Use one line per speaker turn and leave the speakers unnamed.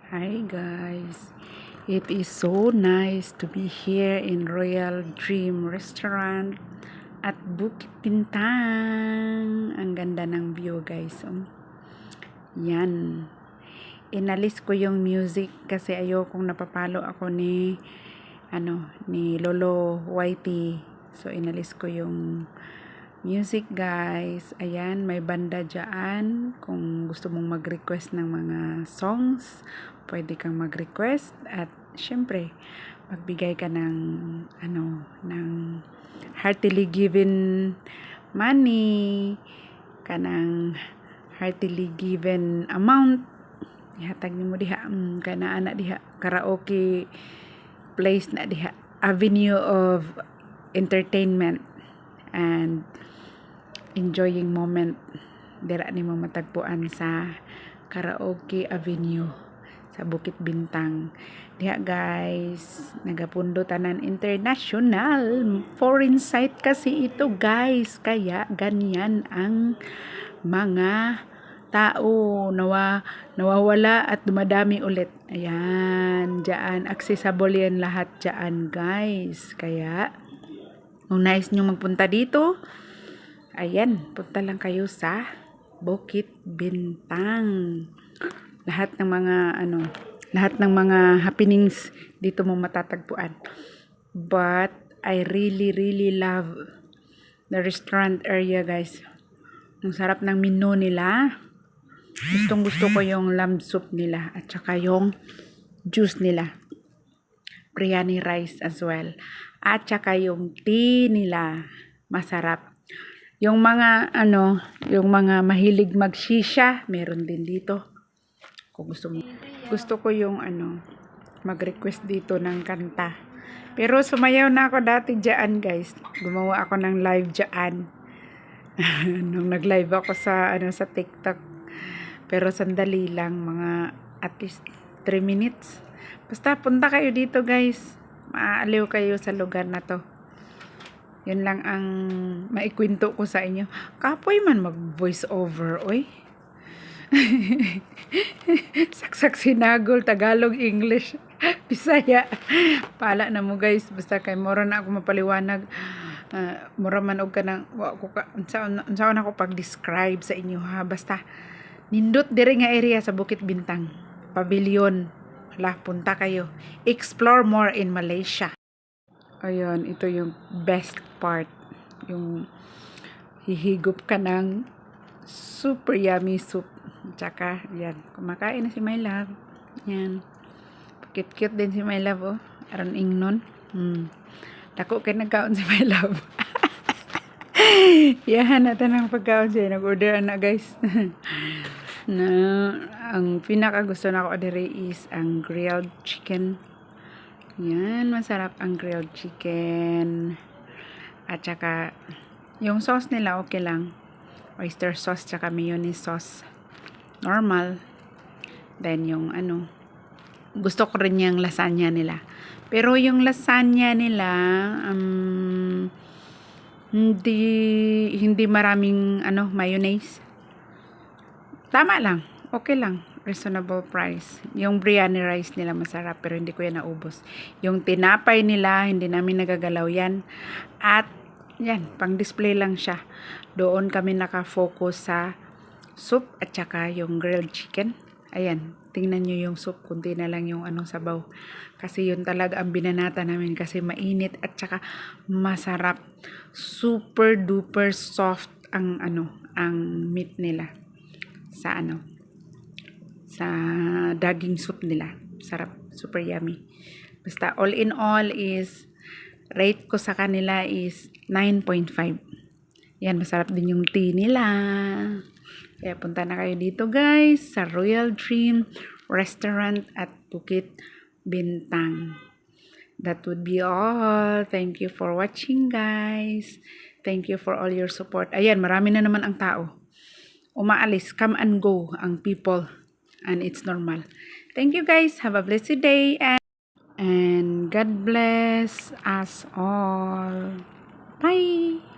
Hi guys, it is so nice to be here in Royal Dream Restaurant at Bukit Bintang. Ang ganda ng view guys. Yan. Inalis ko yung music kasi ayokong napapalo ako ni Lolo Whitey. So inalis ko yung music guys. Ayan, may banda dyan. Kung gusto mong mag-request ng mga songs, pwede kang mag-request. At syempre, magbigay ka ng ng heartily given money, kanang heartily given amount. Ihatag nimo diha kana ana diha karaoke place na diha, avenue of entertainment and enjoying moment. Dira nimo matagpuan sa Karaoke Avenue sa Bukit Bintang. Diha guys, nagapundo tanan international. Foreign site kasi ito guys. Kaya ganyan ang mga tao nawawala at dumadami ulit. Ayan, diyan accessible yan lahat diyan guys. Kaya kung nais nyo magpunta dito, ayan, punta lang kayo sa Bukit Bintang. Lahat ng mga happenings dito mo matatagpuan. But I really love the restaurant area guys. Ang sarap ng menu nila. Gustong-gusto ko yung lamb soup nila at saka yung juice nila. Biryani rice as well. At saka yung tea nila, masarap. Yung mga mahilig magshisha, meron din dito. Kung gusto ko yung mag-request dito ng kanta. Pero sumayaw na ako dati diyan, guys. Gumawa ako ng live diyan. Nung nag-live ako sa TikTok. Pero sandali lang, mga at least 3 minutes. Basta punta kayo dito, guys. Maaaliw kayo sa lugar na to. Yun lang ang maikwento ko sa inyo. Kapoy man mag-voice over, oy. Saksak sinagol, Tagalog, English, Bisaya. Pala na mo guys, basta kay mura na ako mapaliwanag. Mura man og kanang unsaon ako pag-describe sa inyo ha. Basta nindot diri nga area sa Bukit Bintang, Pavilion. Hala, punta kayo. Explore more in Malaysia. Ayun, ito yung best part. Yung hihigop ka ng super yummy soup. Tsaka, yan. Kumakain na si My Love. Yan. Cute-cute din si My Love, oh. Aron ingnon. Dako kay nagkaon si My Love. Yan, natin ang pagkaon siya. Nag-order na, guys. Na, ang pinaka gusto na ko order is ang grilled chicken. Yan, masarap ang grilled chicken. At saka, yung sauce nila okay lang. Oyster sauce tsaka mayonnaise sauce. Normal. Then yung gusto ko rin yung lasagna nila. Pero yung lasagna nila hindi maraming mayonnaise. Tama lang. Okay lang. Reasonable price. Yung biryani rice nila masarap pero hindi ko yan naubos. Yung tinapay nila hindi namin nagagalaw yan. At yan, pang display lang siya. Doon kami nakafocus sa soup at saka yung grilled chicken. Ayan, tingnan nyo yung soup. Kunti na lang yung sabaw. Kasi yun talaga ang binanata namin kasi mainit at saka masarap. Super duper soft ang meat nila. Sa daging soup nila. Sarap. Super yummy. Basta all in all is rate ko sa kanila is 9.5. Yan, masarap din yung tea nila. Kaya punta na kayo dito guys sa Royal Dream Restaurant at Bukit Bintang. That would be all. Thank you for watching guys. Thank you for all your support. Ayan, marami na naman ang tao. Umaalis, come and go ang people. And it's normal. Thank you guys. Have a blessed day and God bless us all. Bye!